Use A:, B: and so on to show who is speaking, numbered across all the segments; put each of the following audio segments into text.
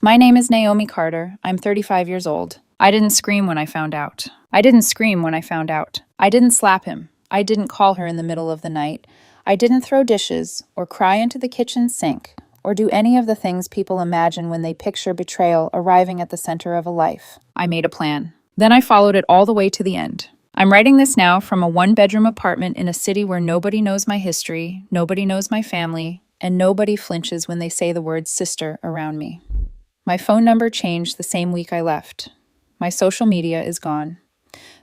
A: My name is Naomi Carter. I'm 35 years old. I didn't scream when I found out. I didn't scream when I found out. I didn't slap him. I didn't call her in the middle of the night. I didn't throw dishes or cry into the kitchen sink or do any of the things people imagine when they picture betrayal arriving at the center of a life. I made a plan. Then I followed it all the way to the end. I'm writing this now from a one-bedroom apartment in a city where nobody knows my history, nobody knows my family, and nobody flinches when they say the word sister around me. My phone number changed the same week I left. My social media is gone.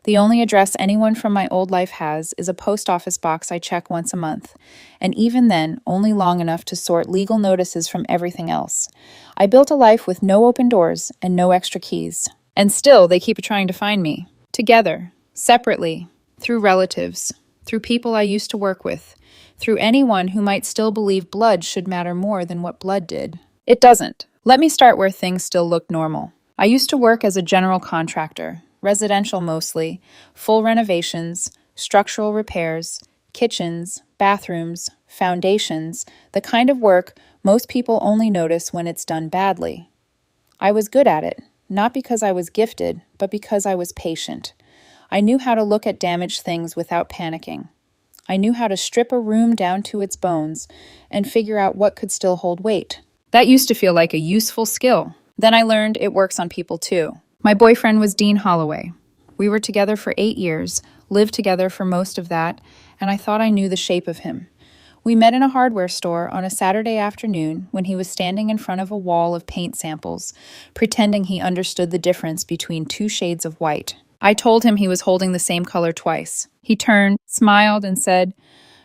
A: The only address anyone from my old life has is a post office box I check once a month, and even then, only long enough to sort legal notices from everything else. I built a life with no open doors and no extra keys. And still, they keep trying to find me. Together, separately, through relatives, through people I used to work with, through anyone who might still believe blood should matter more than what blood did. It doesn't. Let me start where things still look normal. I used to work as a general contractor, residential mostly, full renovations, structural repairs, kitchens, bathrooms, foundations, the kind of work most people only notice when it's done badly. I was good at it, not because I was gifted, but because I was patient. I knew how to look at damaged things without panicking. I knew how to strip a room down to its bones and figure out what could still hold weight. That used to feel like a useful skill. Then I learned it works on people too. My boyfriend was Dean Holloway. We were together for 8 years, lived together for most of that, and I thought I knew the shape of him. We met in a hardware store on a Saturday afternoon when he was standing in front of a wall of paint samples, pretending he understood the difference between two shades of white. I told him he was holding the same color twice. He turned, smiled, and said,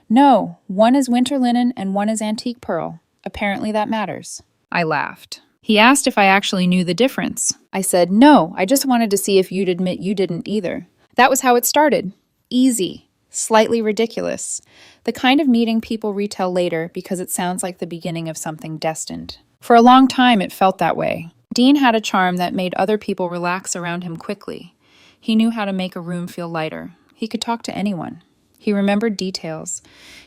A: "No, one is winter linen and one is antique pearl. Apparently that matters." I laughed. He asked if I actually knew the difference. I said, "No, I just wanted to see if you'd admit you didn't either." That was how it started. Easy, slightly ridiculous. The kind of meeting people retell later because it sounds like the beginning of something destined. For a long time, it felt that way. Dean had a charm that made other people relax around him quickly. He knew how to make a room feel lighter. He could talk to anyone. He remembered details.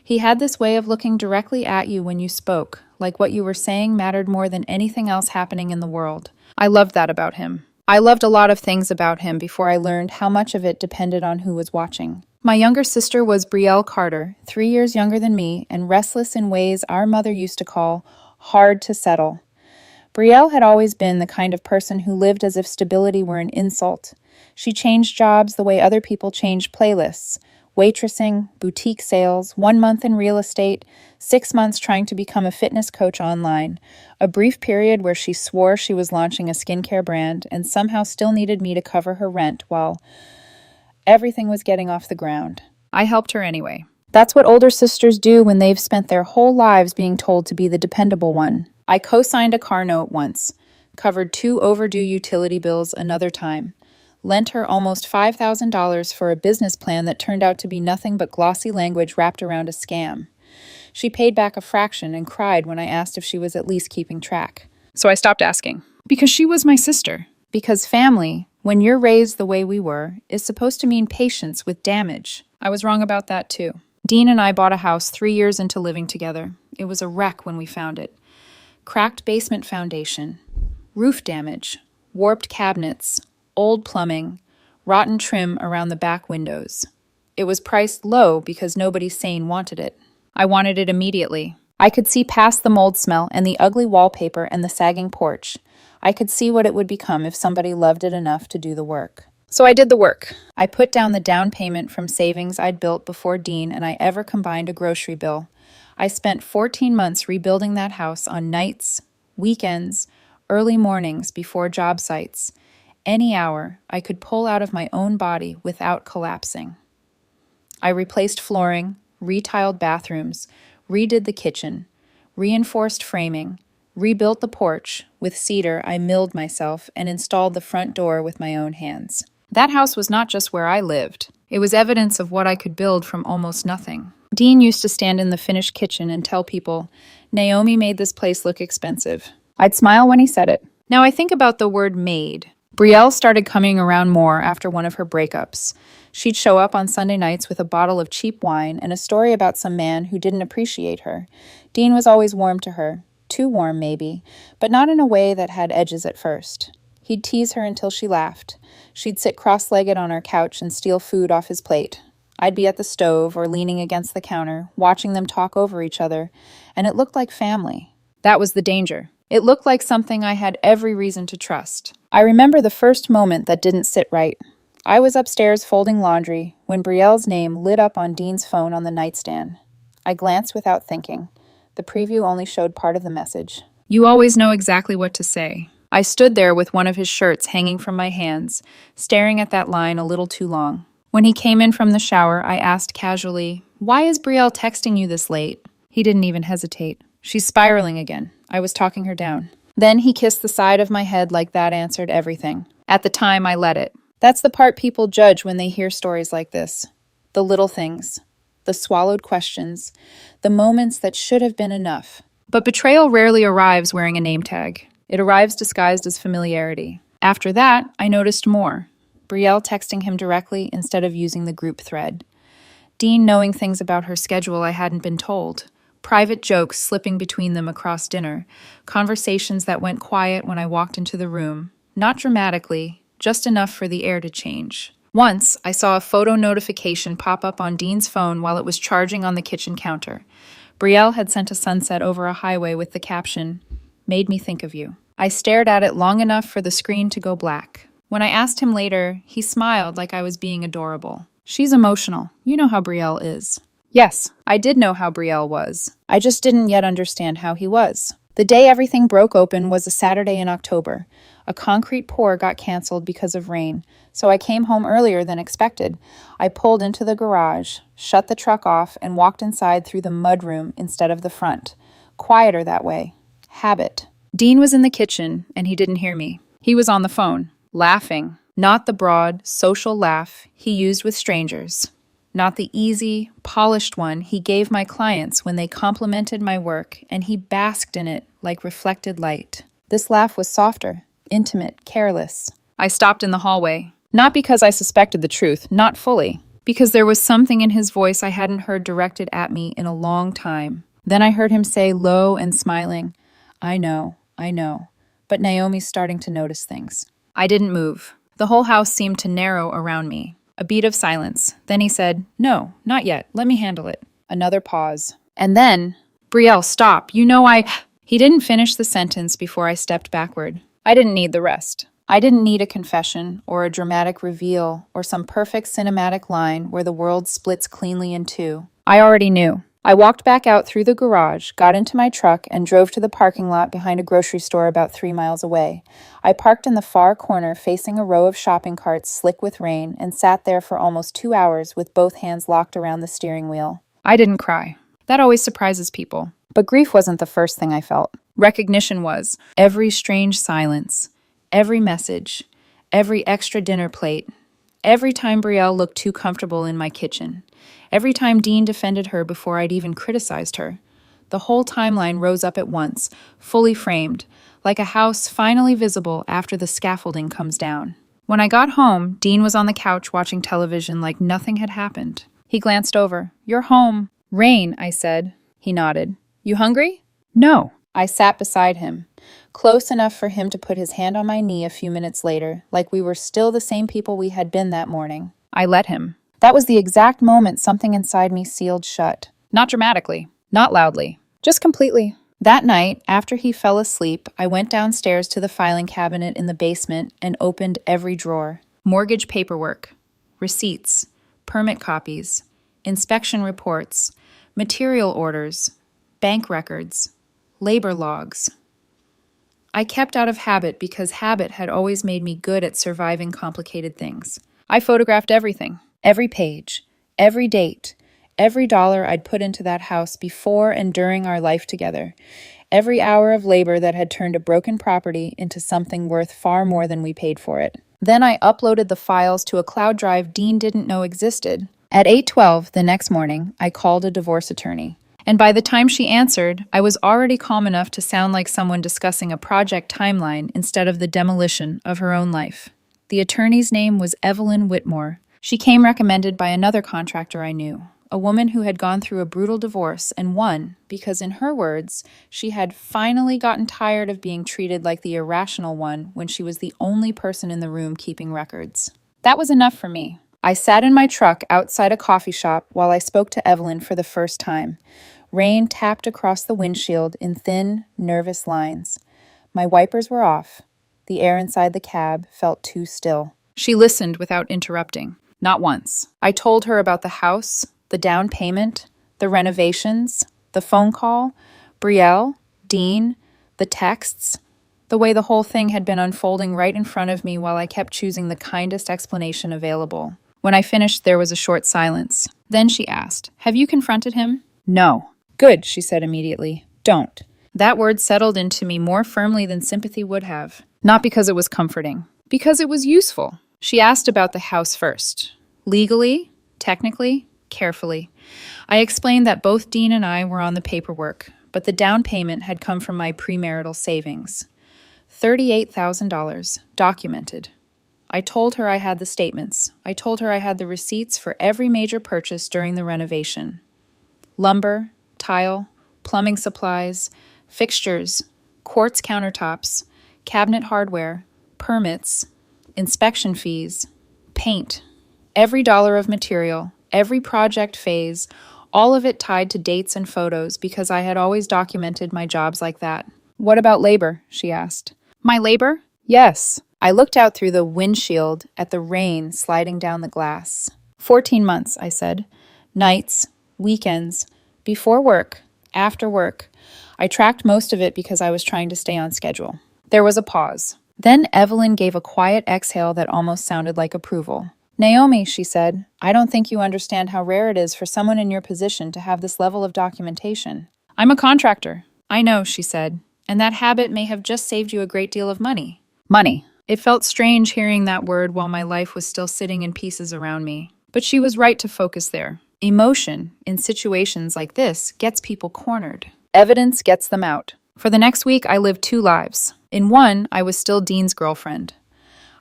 A: He had this way of looking directly at you when you spoke, like what you were saying mattered more than anything else happening in the world. I loved that about him. I loved a lot of things about him before I learned how much of it depended on who was watching. My younger sister was Brielle Carter, 3 years younger than me, and restless in ways our mother used to call hard to settle. Brielle had always been the kind of person who lived as if stability were an insult. She changed jobs the way other people changed playlists. Waitressing, boutique sales, 1 month in real estate, 6 months trying to become a fitness coach online, a brief period where she swore she was launching a skincare brand and somehow still needed me to cover her rent while everything was getting off the ground. I helped her anyway. That's what older sisters do when they've spent their whole lives being told to be the dependable one. I co-signed a car note once, covered 2 overdue utility bills another time, lent her almost $5,000 for a business plan that turned out to be nothing but glossy language wrapped around a scam. She paid back a fraction and cried when I asked if she was at least keeping track. So I stopped asking. Because she was my sister. Because family, when you're raised the way we were, is supposed to mean patience with damage. I was wrong about that too. Dean and I bought a house 3 years into living together. It was a wreck when we found it. Cracked basement foundation, roof damage, warped cabinets, old plumbing, rotten trim around the back windows. It was priced low because nobody sane wanted it. I wanted it immediately. I could see past the mold smell and the ugly wallpaper and the sagging porch. I could see what it would become if somebody loved it enough to do the work. So I did the work. I put down the down payment from savings I'd built before Dean and I ever combined a grocery bill. I spent 14 months rebuilding that house on nights, weekends, early mornings before job sites. Any hour I could pull out of my own body without collapsing. I replaced flooring, retiled bathrooms, redid the kitchen, reinforced framing, rebuilt the porch. With cedar, I milled myself and installed the front door with my own hands. That house was not just where I lived. It was evidence of what I could build from almost nothing. Dean used to stand in the finished kitchen and tell people, "Naomi made this place look expensive." I'd smile when he said it. Now I think about the word made. Brielle started coming around more after one of her breakups. She'd show up on Sunday nights with a bottle of cheap wine and a story about some man who didn't appreciate her. Dean was always warm to her, too warm maybe, but not in a way that had edges at first. He'd tease her until she laughed. She'd sit cross-legged on our couch and steal food off his plate. I'd be at the stove or leaning against the counter, watching them talk over each other, and it looked like family. That was the danger. It looked like something I had every reason to trust. I remember the first moment that didn't sit right. I was upstairs folding laundry when Brielle's name lit up on Dean's phone on the nightstand. I glanced without thinking. The preview only showed part of the message. You always know exactly what to say. I stood there with one of his shirts hanging from my hands, staring at that line a little too long. When he came in from the shower, I asked casually, "Why is Brielle texting you this late?" He didn't even hesitate. "She's spiraling again." I was talking her down. Then he kissed the side of my head like that answered everything. At the time, I let it. That's the part people judge when they hear stories like this. The little things. The swallowed questions. The moments that should have been enough. But betrayal rarely arrives wearing a name tag. It arrives disguised as familiarity. After that, I noticed more. Brielle texting him directly instead of using the group thread. Dean knowing things about her schedule I hadn't been told. Private jokes slipping between them across dinner. Conversations that went quiet when I walked into the room. Not dramatically, just enough for the air to change. Once, I saw a photo notification pop up on Dean's phone while it was charging on the kitchen counter. Brielle had sent a sunset over a highway with the caption, "Made me think of you." I stared at it long enough for the screen to go black. When I asked him later, he smiled like I was being adorable. "She's emotional. You know how Brielle is." Yes, I did know how Brielle was. I just didn't yet understand how he was. The day everything broke open was a Saturday in October. A concrete pour got canceled because of rain, so I came home earlier than expected. I pulled into the garage, shut the truck off, and walked inside through the mudroom instead of the front. Quieter that way. Habit. Dean was in the kitchen, and he didn't hear me. He was on the phone, laughing. Not the broad, social laugh he used with strangers. Not the easy, polished one he gave my clients when they complimented my work, and he basked in it like reflected light. This laugh was softer, intimate, careless. I stopped in the hallway. Not because I suspected the truth, not fully. Because there was something in his voice I hadn't heard directed at me in a long time. Then I heard him say, low and smiling, I know. But Naomi's starting to notice things." I didn't move. The whole house seemed to narrow around me. A beat of silence. Then he said, "No, not yet. Let me handle it." Another pause. And then, "Brielle, stop. You know I—" He didn't finish the sentence before I stepped backward. I didn't need the rest. I didn't need a confession or a dramatic reveal or some perfect cinematic line where the world splits cleanly in two. I already knew. I walked back out through the garage, got into my truck, and drove to the parking lot behind a grocery store about 3 miles away. I parked in the far corner facing a row of shopping carts slick with rain and sat there for almost 2 hours with both hands locked around the steering wheel. I didn't cry. That always surprises people. But grief wasn't the first thing I felt. Recognition was. Every strange silence, every message, every extra dinner plate, every time Brielle looked too comfortable in my kitchen. Every time Dean defended her before I'd even criticized her. The whole timeline rose up at once, fully framed, like a house finally visible after the scaffolding comes down. When I got home, Dean was on the couch watching television like nothing had happened. He glanced over. "You're home." "Rain," I said. He nodded. "You hungry?" "No." I sat beside him, close enough for him to put his hand on my knee a few minutes later, like we were still the same people we had been that morning. I let him. That was the exact moment something inside me sealed shut. Not dramatically, not loudly, just completely. That night, after he fell asleep, I went downstairs to the filing cabinet in the basement and opened every drawer. Mortgage paperwork, receipts, permit copies, inspection reports, material orders, bank records, labor logs. I kept out of habit because habit had always made me good at surviving complicated things. I photographed everything. Every page, every date, every dollar I'd put into that house before and during our life together, every hour of labor that had turned a broken property into something worth far more than we paid for it. Then I uploaded the files to a cloud drive Dean didn't know existed. At 8:12 the next morning, I called a divorce attorney. And by the time she answered, I was already calm enough to sound like someone discussing a project timeline instead of the demolition of her own life. The attorney's name was Evelyn Whitmore. She came recommended by another contractor I knew, a woman who had gone through a brutal divorce and won because, in her words, she had finally gotten tired of being treated like the irrational one when she was the only person in the room keeping records. That was enough for me. I sat in my truck outside a coffee shop while I spoke to Evelyn for the first time. Rain tapped across the windshield in thin, nervous lines. My wipers were off. The air inside the cab felt too still. She listened without interrupting. Not once. I told her about the house, the down payment, the renovations, the phone call, Brielle, Dean, the texts, the way the whole thing had been unfolding right in front of me while I kept choosing the kindest explanation available. When I finished, there was a short silence. Then she asked, "Have you confronted him?" "No." "Good," she said immediately. "Don't." That word settled into me more firmly than sympathy would have. Not because it was comforting, because it was useful. She asked about the house first. Legally, technically, carefully. I explained that both Dean and I were on the paperwork, but the down payment had come from my premarital savings. $38,000, documented. I told her I had the statements. I told her I had the receipts for every major purchase during the renovation. Lumber, tile, plumbing supplies, fixtures, quartz countertops, cabinet hardware, permits, inspection fees, paint, every dollar of material, every project phase, all of it tied to dates and photos because I had always documented my jobs like that. "What about labor?" she asked. "My labor?" "Yes." I looked out through the windshield at the rain sliding down the glass. 14 months, I said. Nights, weekends, before work, after work. I tracked most of it because I was trying to stay on schedule. There was a pause. Then Evelyn gave a quiet exhale that almost sounded like approval. "Naomi," she said, "I don't think you understand how rare it is for someone in your position to have this level of documentation." "I'm a contractor." "I know," she said, "and that habit may have just saved you a great deal of money." Money. It felt strange hearing that word while my life was still sitting in pieces around me. But she was right to focus there. Emotion, in situations like this, gets people cornered. Evidence gets them out. For the next week, I lived two lives. In one, I was still Dean's girlfriend.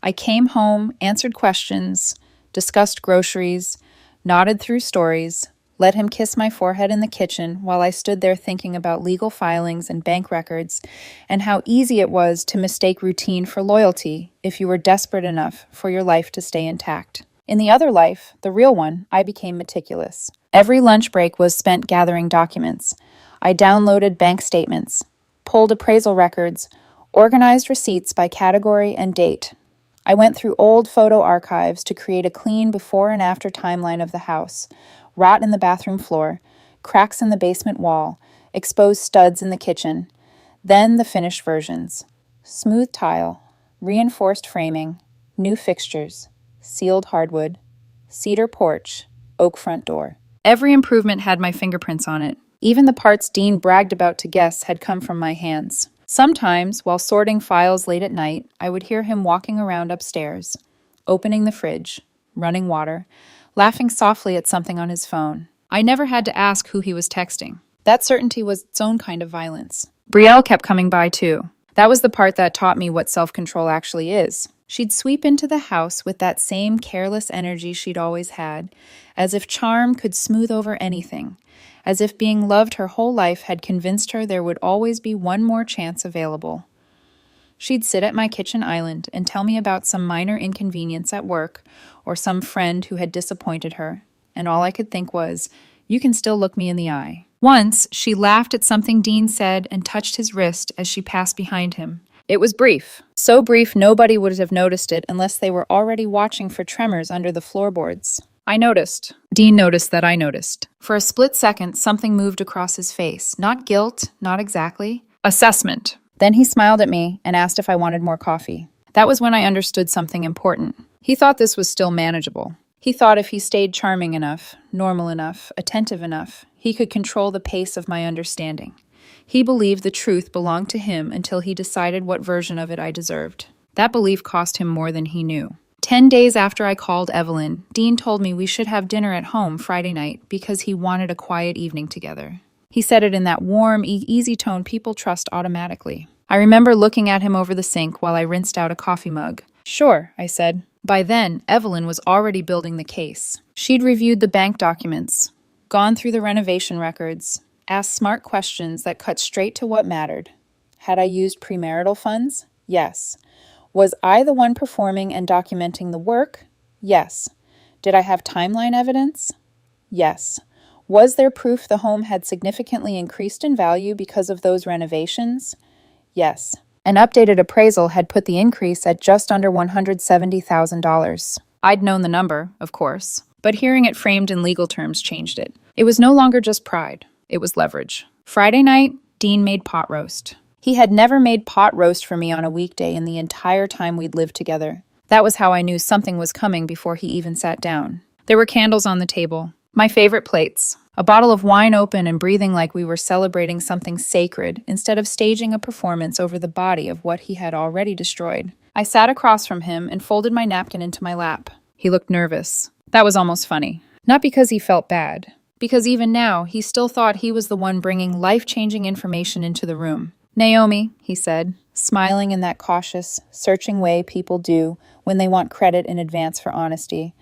A: I came home, answered questions, discussed groceries, nodded through stories, let him kiss my forehead in the kitchen while I stood there thinking about legal filings and bank records, and how easy it was to mistake routine for loyalty if you were desperate enough for your life to stay intact. In the other life, the real one, I became meticulous. Every lunch break was spent gathering documents. I downloaded bank statements, pulled appraisal records, organized receipts by category and date. I went through old photo archives to create a clean before and after timeline of the house. Rot in the bathroom floor, cracks in the basement wall, exposed studs in the kitchen. Then the finished versions. Smooth tile, reinforced framing, new fixtures, sealed hardwood, cedar porch, oak front door. Every improvement had my fingerprints on it. Even the parts Dean bragged about to guests had come from my hands. Sometimes, while sorting files late at night, I would hear him walking around upstairs, opening the fridge, running water, laughing softly at something on his phone. I never had to ask who he was texting. That certainty was its own kind of violence. Brielle kept coming by, too. That was the part that taught me what self-control actually is. She'd sweep into the house with that same careless energy she'd always had, as if charm could smooth over anything, as if being loved her whole life had convinced her there would always be one more chance available. She'd sit at my kitchen island and tell me about some minor inconvenience at work or some friend who had disappointed her, and all I could think was, "You can still look me in the eye." Once, she laughed at something Dean said and touched his wrist as she passed behind him. It was brief. So brief nobody would have noticed it unless they were already watching for tremors under the floorboards. I noticed. Dean noticed that I noticed. For a split second, something moved across his face. Not guilt, not exactly. Assessment. Then he smiled at me and asked if I wanted more coffee. That was when I understood something important. He thought this was still manageable. He thought if he stayed charming enough, normal enough, attentive enough, he could control the pace of my understanding. He believed the truth belonged to him until he decided what version of it I deserved. That belief cost him more than he knew. 10 days after I called Evelyn, Dean told me we should have dinner at home Friday night because he wanted a quiet evening together. He said it in that warm, easy tone people trust automatically. I remember looking at him over the sink while I rinsed out a coffee mug. "Sure," I said. By then, Evelyn was already building the case. She'd reviewed the bank documents, gone through the renovation records, asked smart questions that cut straight to what mattered. Had I used premarital funds? Yes. Was I the one performing and documenting the work? Yes. Did I have timeline evidence? Yes. Was there proof the home had significantly increased in value because of those renovations? Yes. An updated appraisal had put the increase at just under $170,000. I'd known the number, of course, but hearing it framed in legal terms changed it. It was no longer just pride, it was leverage. Friday night, Dean made pot roast. He had never made pot roast for me on a weekday in the entire time we'd lived together. That was how I knew something was coming before he even sat down. There were candles on the table, my favorite plates, a bottle of wine open and breathing like we were celebrating something sacred instead of staging a performance over the body of what he had already destroyed. I sat across from him and folded my napkin into my lap. He looked nervous. That was almost funny. Not because he felt bad, because even now he still thought he was the one bringing life-changing information into the room. "Naomi," he said, smiling in that cautious, searching way people do when they want credit in advance for honesty,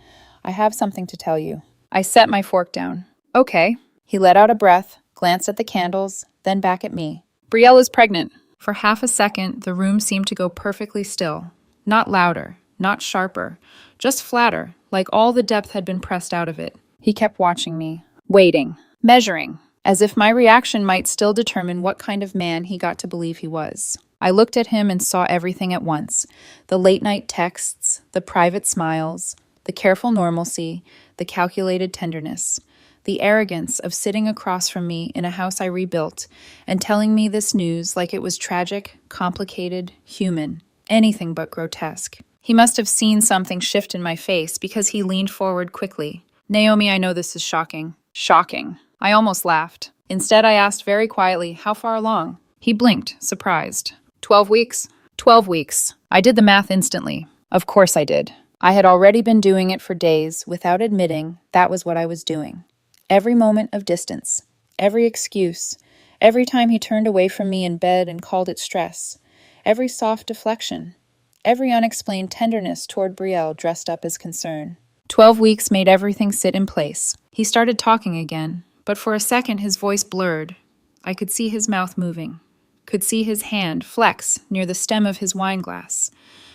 A: "I have something to tell you." I set my fork down. "Okay." He let out a breath, glanced at the candles, then back at me. "Brielle is pregnant." For half a second, the room seemed to go perfectly still. Not louder, not sharper, just flatter, like all the depth had been pressed out of it. He kept watching me, waiting, measuring, as if my reaction might still determine what kind of man he got to believe he was. I looked at him and saw everything at once. The late-night texts, the private smiles, the careful normalcy, the calculated tenderness, the arrogance of sitting across from me in a house I rebuilt and telling me this news like it was tragic, complicated, human, anything but grotesque. He must have seen something shift in my face because he leaned forward quickly. "Naomi, I know this is shocking." Shocking. I almost laughed. Instead, I asked very quietly, "How far along?" He blinked, surprised. 12 weeks? 12 weeks. I did the math instantly. Of course I did. I had already been doing it for days without admitting that was what I was doing. Every moment of distance, every excuse, every time he turned away from me in bed and called it stress, every soft deflection, every unexplained tenderness toward Brielle dressed up as concern. 12 weeks made everything sit in place. He started talking again, but for a second his voice blurred. I could see his mouth moving, could see his hand flex near the stem of his wine glass,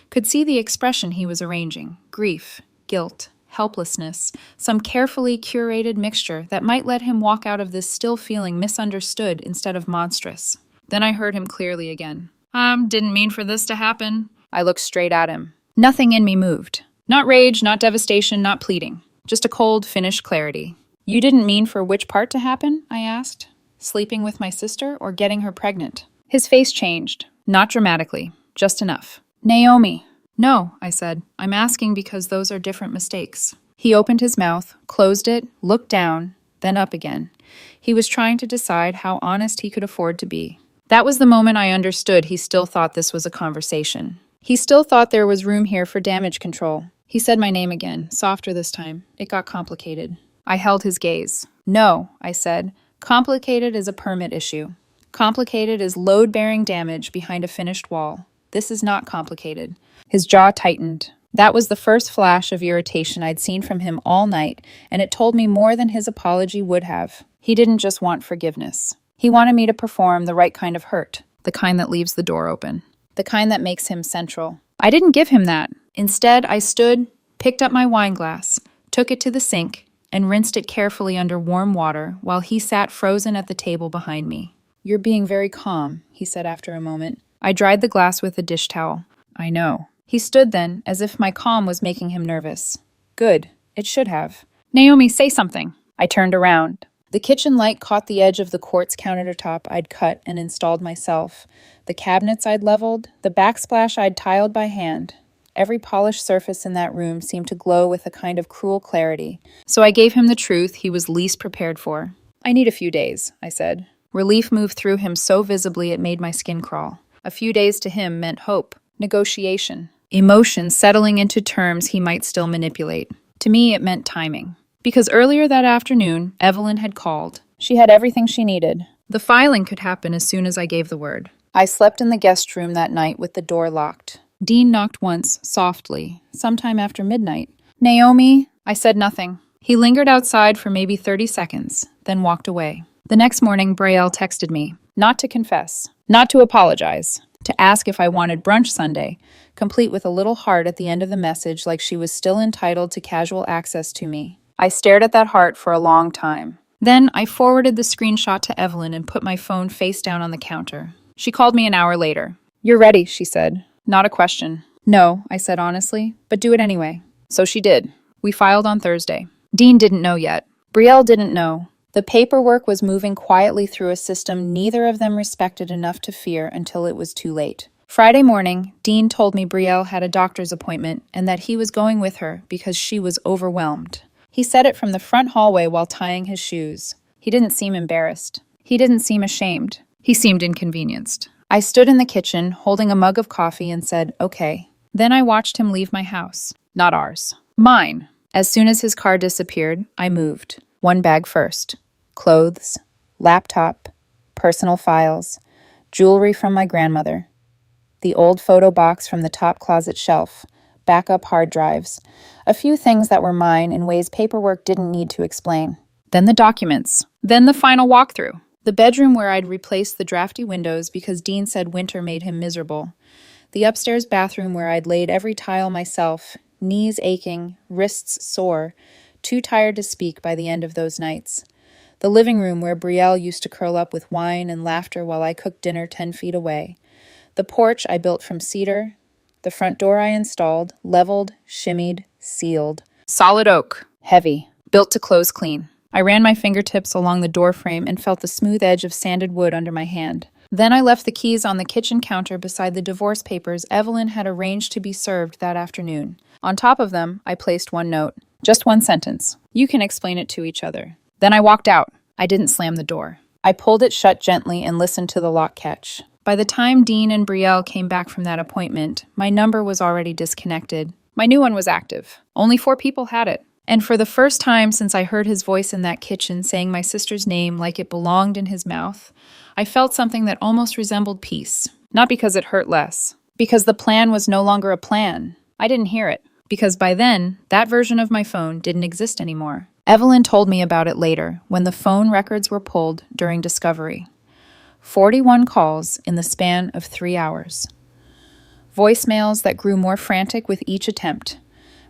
A: could see the expression he was arranging: grief, guilt, helplessness, some carefully curated mixture that might let him walk out of this still feeling misunderstood instead of monstrous. Then I heard him clearly again. Didn't mean for this to happen." I looked straight at him. Nothing in me moved. Not rage, not devastation, not pleading. Just a cold, finished clarity. "You didn't mean for which part to happen?" I asked. "Sleeping with my sister or getting her pregnant?" His face changed. Not dramatically, just enough. "Naomi." "No," I said. "I'm asking because those are different mistakes." He opened his mouth, closed it, looked down, then up again. He was trying to decide how honest he could afford to be. That was the moment I understood he still thought this was a conversation. He still thought there was room here for damage control. He said my name again, softer this time. It got complicated. I held his gaze. "No," I said. "Complicated is a permit issue. Complicated is load-bearing damage behind a finished wall. This is not complicated." His jaw tightened. That was the first flash of irritation I'd seen from him all night, and it told me more than his apology would have. He didn't just want forgiveness. He wanted me to perform the right kind of hurt, the kind that leaves the door open, the kind that makes him central. I didn't give him that. Instead, I stood, picked up my wine glass, took it to the sink, and rinsed it carefully under warm water while he sat frozen at the table behind me. "You're being very calm," he said after a moment. I dried the glass with a dish towel. "I know." He stood then, as if my calm was making him nervous. Good. It should have. "Naomi, say something." I turned around. The kitchen light caught the edge of the quartz countertop I'd cut and installed myself, the cabinets I'd leveled, the backsplash I'd tiled by hand. Every polished surface in that room seemed to glow with a kind of cruel clarity. So I gave him the truth he was least prepared for. "I need a few days," I said. Relief moved through him so visibly it made my skin crawl. A few days to him meant hope, negotiation, emotion settling into terms he might still manipulate. To me, it meant timing. Because earlier that afternoon, Evelyn had called. She had everything she needed. The filing could happen as soon as I gave the word. I slept in the guest room that night with the door locked. Dean knocked once, softly, sometime after midnight. "Naomi?" I said nothing. He lingered outside for maybe 30 seconds, then walked away. The next morning, Braille texted me, not to confess, not to apologize, to ask if I wanted brunch Sunday, complete with a little heart at the end of the message like she was still entitled to casual access to me. I stared at that heart for a long time. Then I forwarded the screenshot to Evelyn and put my phone face down on the counter. She called me an hour later. "You're ready," she said. Not a question. "No," I said honestly, "but do it anyway." So she did. We filed on Thursday. Dean didn't know yet. Brielle didn't know. The paperwork was moving quietly through a system neither of them respected enough to fear until it was too late. Friday morning, Dean told me Brielle had a doctor's appointment and that he was going with her because she was overwhelmed. He said it from the front hallway while tying his shoes. He didn't seem embarrassed. He didn't seem ashamed. He seemed inconvenienced. I stood in the kitchen, holding a mug of coffee, and said, "Okay." Then I watched him leave my house. Not ours. Mine. As soon as his car disappeared, I moved. One bag first. Clothes, laptop, personal files, jewelry from my grandmother, the old photo box from the top closet shelf, backup hard drives, a few things that were mine in ways paperwork didn't need to explain. Then the documents. Then the final walkthrough. The bedroom where I'd replaced the drafty windows because Dean said winter made him miserable. The upstairs bathroom where I'd laid every tile myself, knees aching, wrists sore, too tired to speak by the end of those nights. The living room where Brielle used to curl up with wine and laughter while I cooked dinner 10 feet away. The porch I built from cedar. The front door I installed, leveled, shimmied, sealed. Solid oak. Heavy. Built to close clean. I ran my fingertips along the door frame and felt the smooth edge of sanded wood under my hand. Then I left the keys on the kitchen counter beside the divorce papers Evelyn had arranged to be served that afternoon. On top of them, I placed one note. Just one sentence. You can explain it to each other. Then I walked out. I didn't slam the door. I pulled it shut gently and listened to the lock catch. By the time Dean and Brielle came back from that appointment, my number was already disconnected. My new one was active. Only 4 people had it. And for the first time since I heard his voice in that kitchen saying my sister's name like it belonged in his mouth, I felt something that almost resembled peace. Not because it hurt less. Because the plan was no longer a plan. I didn't hear it. Because by then, that version of my phone didn't exist anymore. Evelyn told me about it later, when the phone records were pulled during discovery. 41 calls in the span of 3 hours. Voicemails that grew more frantic with each attempt.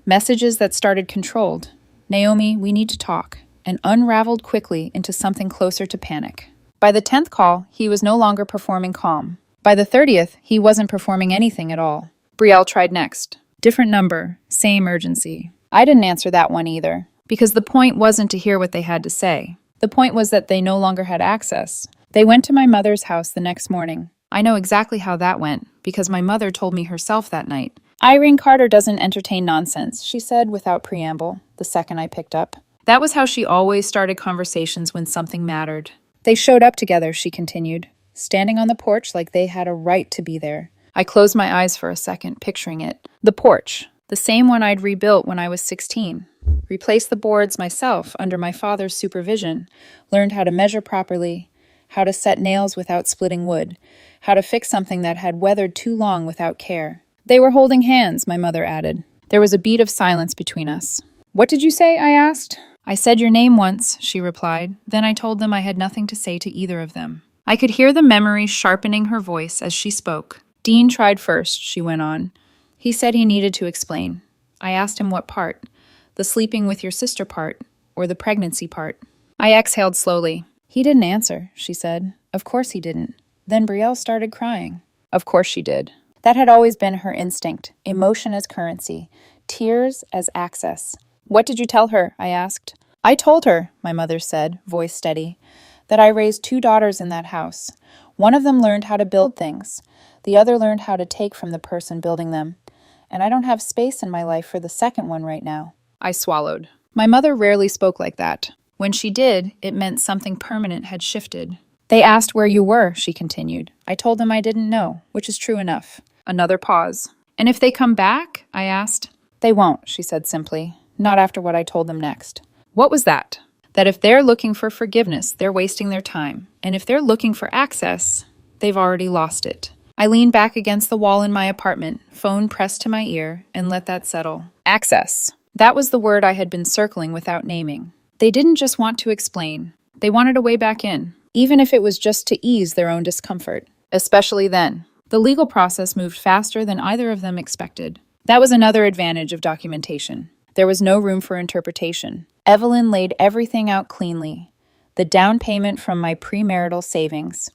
A: Messages that started controlled. "Naomi, we need to talk," and unraveled quickly into something closer to panic. By the 10th call, he was no longer performing calm. By the 30th, he wasn't performing anything at all. Brielle tried next. Different number, same urgency. I didn't answer that one either, because the point wasn't to hear what they had to say. The point was that they no longer had access. They went to my mother's house the next morning. I know exactly how that went, because my mother told me herself that night. "Irene Carter doesn't entertain nonsense," she said without preamble, the second I picked up. That was how she always started conversations when something mattered. "They showed up together," she continued, standing on the porch like they had a right to be there. I closed my eyes for a second, picturing it. The porch, the same one I'd rebuilt when I was 16. Replaced the boards myself under my father's supervision, learned how to measure properly, how to set nails without splitting wood, how to fix something that had weathered too long without care. They were holding hands, my mother added. There was a beat of silence between us. "What did you say?" I asked. "I said your name once," she replied. Then I told them I had nothing to say to either of them. I could hear the memory sharpening her voice as she spoke. "Dean tried first," she went on. "He said he needed to explain. I asked him what part, the sleeping with your sister part, or the pregnancy part." I exhaled slowly. "He didn't answer," she said. "Of course he didn't." Then Brielle started crying. Of course she did. That had always been her instinct, emotion as currency, tears as access. "What did you tell her?" I asked. "I told her," my mother said, voice steady, "that I raised 2 daughters in that house. One of them learned how to build things. The other learned how to take from the person building them. And I don't have space in my life for the second one right now." I swallowed. My mother rarely spoke like that. When she did, it meant something permanent had shifted. "They asked where you were," she continued. "I told them I didn't know, which is true enough." Another pause. "And if they come back?" I asked. "They won't," she said simply. "Not after what I told them next." What was that? That if they're looking for forgiveness, they're wasting their time. And if they're looking for access, they've already lost it. I leaned back against the wall in my apartment, phone pressed to my ear, and let that settle. Access. That was the word I had been circling without naming. They didn't just want to explain. They wanted a way back in, even if it was just to ease their own discomfort. Especially then. The legal process moved faster than either of them expected. That was another advantage of documentation. There was no room for interpretation. Evelyn laid everything out cleanly. The down payment from my premarital savings,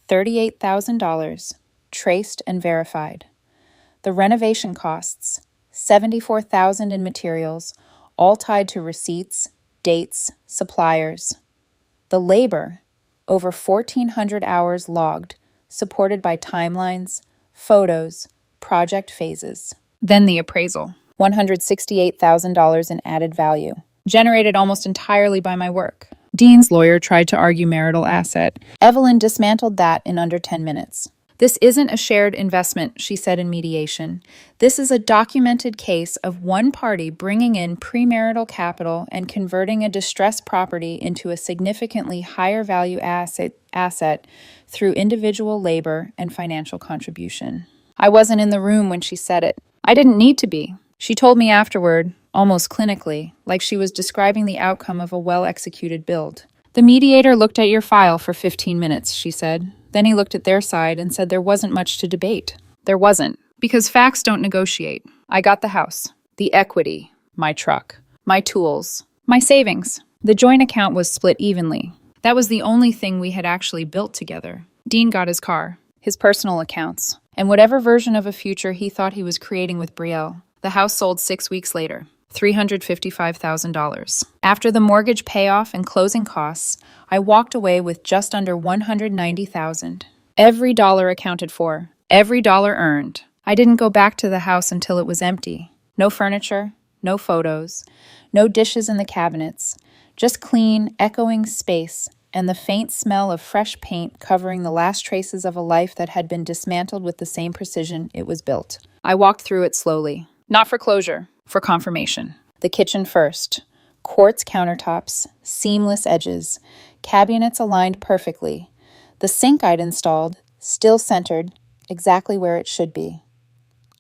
A: $38,000, traced and verified. The renovation costs, $74,000 in materials, all tied to receipts, dates, suppliers. The labor, over 1,400 hours logged, supported by timelines, photos, project phases. Then the appraisal, $168,000 in added value, generated almost entirely by my work. Dean's lawyer tried to argue marital asset. Evelyn dismantled that in under 10 minutes. This isn't a shared investment, she said in mediation. This is a documented case of one party bringing in premarital capital and converting a distressed property into a significantly higher value asset through individual labor and financial contribution. I wasn't in the room when she said it. I didn't need to be. She told me afterward, almost clinically, like she was describing the outcome of a well-executed build. The mediator looked at your file for 15 minutes, she said. Then he looked at their side and said there wasn't much to debate. There wasn't, because facts don't negotiate. I got the house, the equity, my truck, my tools, my savings. The joint account was split evenly. That was the only thing we had actually built together. Dean got his car, his personal accounts, and whatever version of a future he thought he was creating with Brielle. The house sold 6 weeks later. $355,000. After the mortgage payoff and closing costs, I walked away with just under $190,000. Every dollar accounted for, every dollar earned. I didn't go back to the house until it was empty. No furniture, no photos, no dishes in the cabinets, just clean, echoing space and the faint smell of fresh paint covering the last traces of a life that had been dismantled with the same precision it was built. I walked through it slowly, not for closure, for confirmation. The kitchen first. Quartz countertops, seamless edges, cabinets aligned perfectly. The sink I'd installed, still centered, exactly where it should be.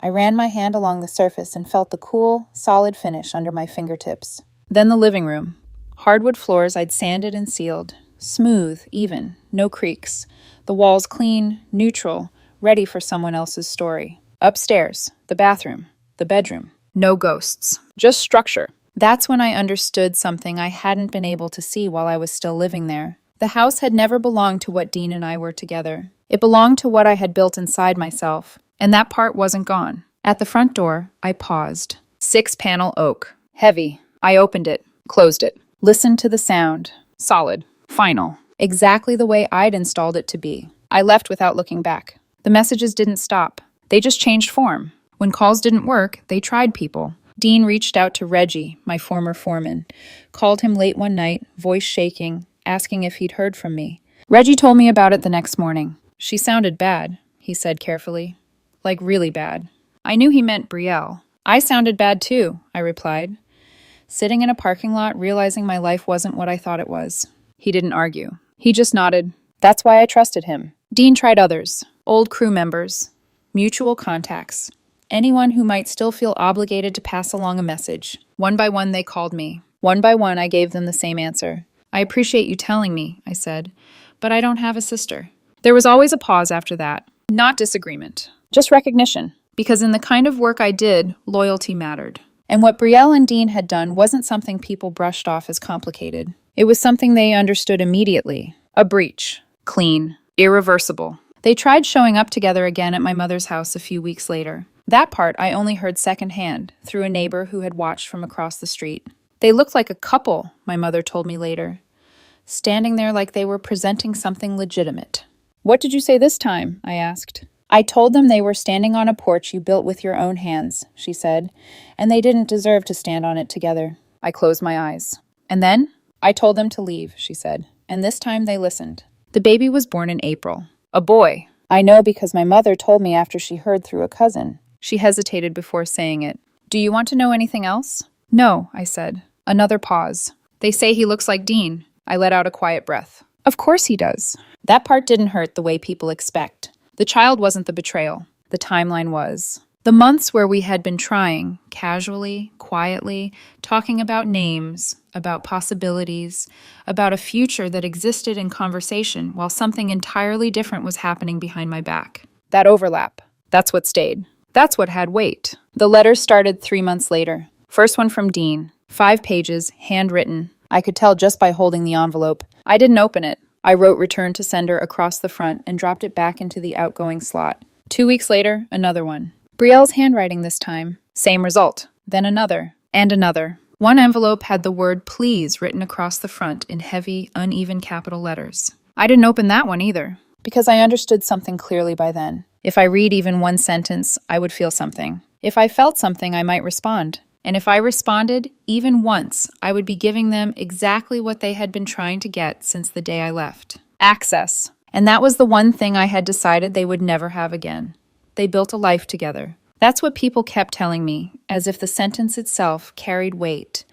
A: I ran my hand along the surface and felt the cool, solid finish under my fingertips. Then the living room. Hardwood floors I'd sanded and sealed. Smooth, even, no creaks. The walls clean, neutral, ready for someone else's story. Upstairs, the bathroom, the bedroom. No ghosts, just structure. That's when I understood something I hadn't been able to see while I was still living there. The house had never belonged to what Dean and I were together. It belonged to what I had built inside myself, and that part wasn't gone. At the front door, I paused. 6-panel oak. Heavy. I opened it, closed it. Listened to the sound. Solid. Final. Exactly the way I'd installed it to be. I left without looking back. The messages didn't stop. They just changed form. When calls didn't work, they tried people. Dean reached out to Reggie, my former foreman, called him late one night, voice shaking, asking if he'd heard from me. Reggie told me about it the next morning. She sounded bad, he said carefully. Like really bad. I knew he meant Brielle. I sounded bad too, I replied, sitting in a parking lot realizing my life wasn't what I thought it was. He didn't argue. He just nodded. That's why I trusted him. Dean tried others, old crew members, mutual contacts. Anyone who might still feel obligated to pass along a message. One by one, they called me. One by one, I gave them the same answer. I appreciate you telling me, I said, but I don't have a sister. There was always a pause after that. Not disagreement, just recognition. Because in the kind of work I did, loyalty mattered. And what Brielle and Dean had done wasn't something people brushed off as complicated. It was something they understood immediately. A breach. Clean. Irreversible. They tried showing up together again at my mother's house a few weeks later. That part I only heard secondhand, through a neighbor who had watched from across the street. They looked like a couple, my mother told me later, standing there like they were presenting something legitimate. What did you say this time? I asked. I told them they were standing on a porch you built with your own hands, she said, and they didn't deserve to stand on it together. I closed my eyes. And then? I told them to leave, she said, and this time they listened. The baby was born in April. A boy. I know because my mother told me after she heard through a cousin. She hesitated before saying it. Do you want to know anything else? No, I said. Another pause. They say he looks like Dean. I let out a quiet breath. Of course he does. That part didn't hurt the way people expect. The child wasn't the betrayal. The timeline was. The months where we had been trying, casually, quietly, talking about names, about possibilities, about a future that existed in conversation while something entirely different was happening behind my back. That overlap. That's what stayed. That's what had weight. The letters started 3 months later. First one from Dean. 5 pages, handwritten. I could tell just by holding the envelope. I didn't open it. I wrote return to sender across the front and dropped it back into the outgoing slot. 2 weeks later, another one. Brielle's handwriting this time. Same result. Then another. And another. One envelope had the word please written across the front in heavy, uneven capital letters. I didn't open that one either, because I understood something clearly by then. If I read even one sentence, I would feel something. If I felt something, I might respond. And if I responded, even once, I would be giving them exactly what they had been trying to get since the day I left. Access. And that was the one thing I had decided they would never have again. They built a life together. That's what people kept telling me, as if the sentence itself carried weight,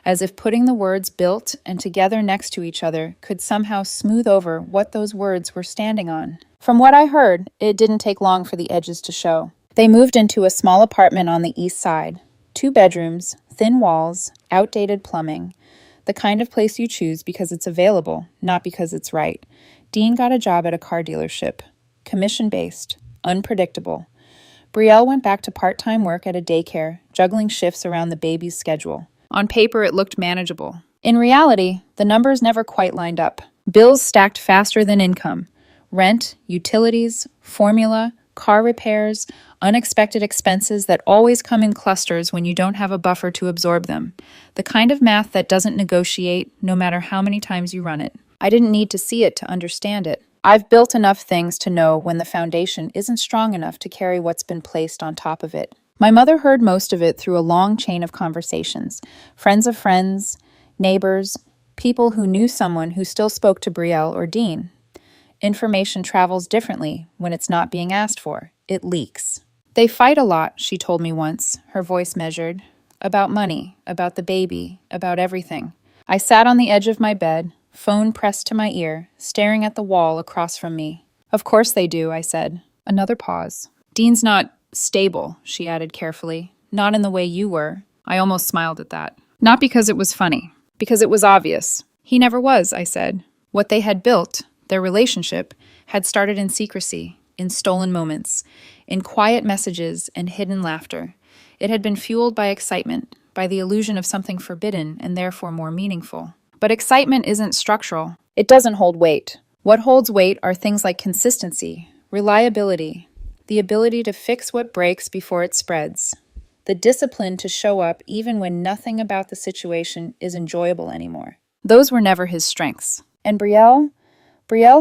A: as if putting the words built and together next to each other could somehow smooth over what those words were standing on. From what I heard, it didn't take long for the edges to show. They moved into a small apartment on the east side. 2 bedrooms, thin walls, outdated plumbing. The kind of place you choose because it's available, not because it's right. Dean got a job at a car dealership. Commission-based. Unpredictable. Brielle went back to part-time work at a daycare, juggling shifts around the baby's schedule. On paper, it looked manageable. In reality, the numbers never quite lined up. Bills stacked faster than income. Rent, utilities, formula, car repairs, unexpected expenses that always come in clusters when you don't have a buffer to absorb them. The kind of math that doesn't negotiate no matter how many times you run it. I didn't need to see it to understand it. I've built enough things to know when the foundation isn't strong enough to carry what's been placed on top of it. My mother heard most of it through a long chain of conversations. Friends of friends, neighbors, people who knew someone who still spoke to Brielle or Dean. Information travels differently when it's not being asked for. It leaks. They fight a lot, she told me once, her voice measured. About money, about the baby, about everything. I sat on the edge of my bed, phone pressed to my ear, staring at the wall across from me. Of course they do, I said. Another pause. Dean's not stable, she added carefully. Not in the way you were. I almost smiled at that. Not because it was funny. Because it was obvious. He never was, I said. What they had built, their relationship, had started in secrecy, in stolen moments, in quiet messages and hidden laughter. It had been fueled by excitement, by the illusion of something forbidden and therefore more meaningful. But excitement isn't structural. It doesn't hold weight. What holds weight are things like consistency, reliability, the ability to fix what breaks before it spreads, the discipline to show up even when nothing about the situation is enjoyable anymore. Those were never his strengths. And Brielle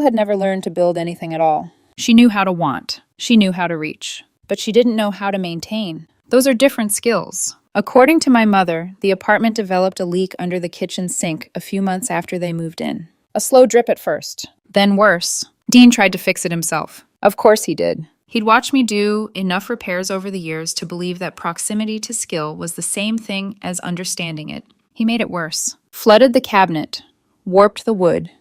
A: had never learned to build anything at all. She knew how to want. She knew how to reach. But she didn't know how to maintain. Those are different skills. According to my mother, the apartment developed a leak under the kitchen sink a few months after they moved in. A slow drip at first. Then worse. Dean tried to fix it himself. Of course he did. He'd watched me do enough repairs over the years to believe that proximity to skill was the same thing as understanding it. He made it worse. Flooded the cabinet. Warped the wood.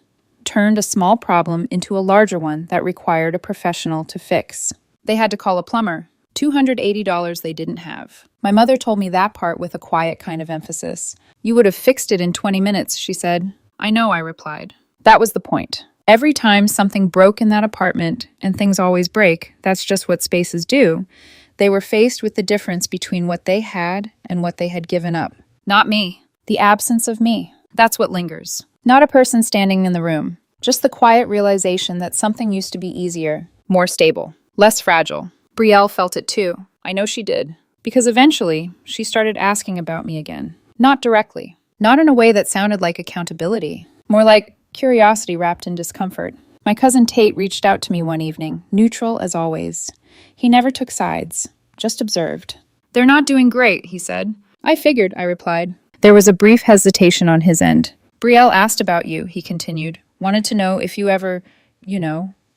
A: Turned a small problem into a larger one that required a professional to fix. They had to call a plumber. $280 they didn't have. My mother told me that part with a quiet kind of emphasis. You would have fixed it in 20 minutes, she said. I know, I replied. That was the point. Every time something broke in that apartment, and things always break, that's just what spaces do, they were faced with the difference between what they had and what they had given up. Not me. The absence of me. That's what lingers. Not a person standing in the room. Just the quiet realization that something used to be easier, more stable, less fragile. Brielle felt it too. I know she did. Because eventually, she started asking about me again. Not directly. Not in a way that sounded like accountability. More like curiosity wrapped in discomfort. My cousin Tate reached out to me one evening, neutral as always. He never took sides, just observed. They're not doing great, he said. I figured, I replied. There was a brief hesitation on his end. Brielle asked about you, he continued. Wanted to know if you ever,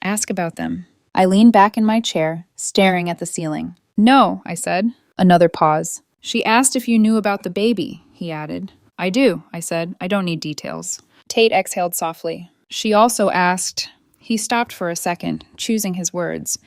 A: ask about them. I leaned back in my chair, staring at the ceiling. No, I said. Another pause. She asked if you knew about the baby, he added. I do, I said. I don't need details. Tate exhaled softly. She also asked... He stopped for a second, choosing his words.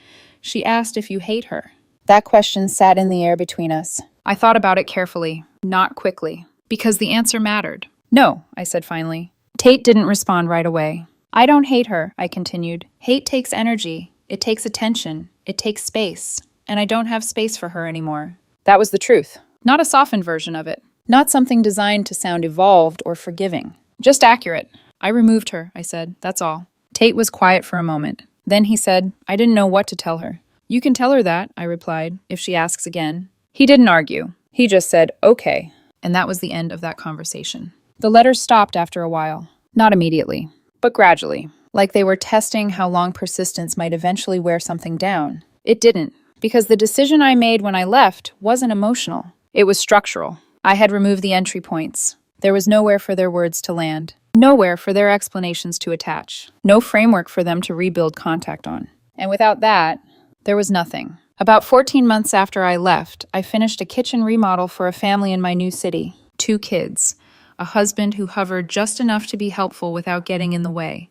A: She asked if you hate her. That question sat in the air between us. I thought about it carefully, not quickly, because the answer mattered. No, I said finally. Tate didn't respond right away. I don't hate her, I continued. Hate takes energy. It takes attention. It takes space. And I don't have space for her anymore. That was the truth. Not a softened version of it. Not something designed to sound evolved or forgiving. Just accurate. I removed her, I said. That's all. Tate was quiet for a moment. Then he said, I didn't know what to tell her. You can tell her that, I replied, if she asks again. He didn't argue. He just said, okay. And that was the end of that conversation. The letters stopped after a while. Not immediately, but gradually. Like they were testing how long persistence might eventually wear something down. It didn't, because the decision I made when I left wasn't emotional. It was structural. I had removed the entry points. There was nowhere for their words to land. Nowhere for their explanations to attach. No framework for them to rebuild contact on. And without that, there was nothing. About 14 months after I left, I finished a kitchen remodel for a family in my new city. 2 kids. A husband who hovered just enough to be helpful without getting in the way.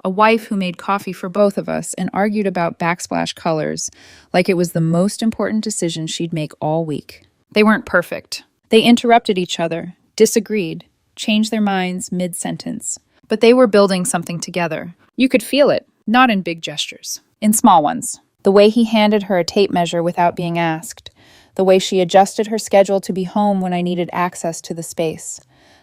A: A wife who made coffee for both of us and argued about backsplash colors like it was the most important decision she'd make all week. They weren't perfect. They interrupted each other, disagreed, changed their minds mid-sentence. But they were building something together. You could feel it, not in big gestures, in small ones. The way he handed her a tape measure without being asked. The way she adjusted her schedule to be home when I needed access to the space.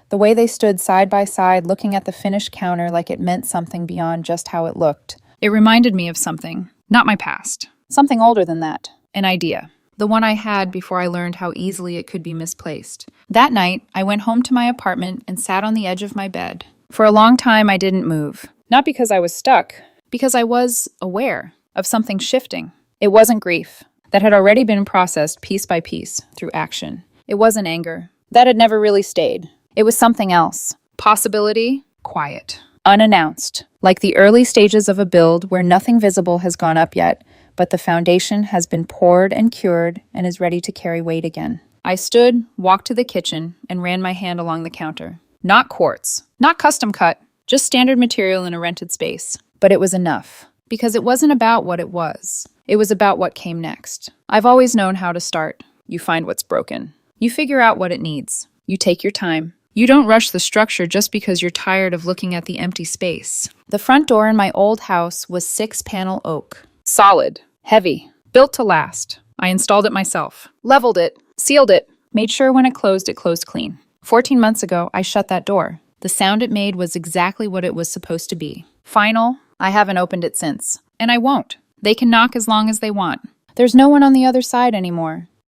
A: The way they stood side by side looking at the finished counter like it meant something beyond just how it looked. It reminded me of something, not my past. Something older than that. An idea. The one I had before I learned how easily it could be misplaced. That night, I went home to my apartment and sat on the edge of my bed. For a long time, I didn't move. Not because I was stuck, because I was aware of something shifting. It wasn't grief. That had already been processed piece by piece through action. It wasn't anger. That had never really stayed. It was something else. Possibility, quiet. Unannounced. Like the early stages of a build where nothing visible has gone up yet, but the foundation has been poured and cured and is ready to carry weight again. I stood, walked to the kitchen, and ran my hand along the counter. Not quartz. Not custom cut. Just standard material in a rented space. But it was enough. Because it wasn't about what it was. It was about what came next. I've always known how to start. You find what's broken. You figure out what it needs. You take your time. You don't rush the structure just because you're tired of looking at the empty space. The front door in my old house was 6-panel oak. Solid. Heavy. Built to last. I installed it myself. Leveled it. Sealed it. Made sure when it closed clean. 14 months ago, I shut that door. The sound it made was exactly what it was supposed to be. Final. I haven't opened it since. And I won't. They can knock as long as they want. There's no one on the other side anymore.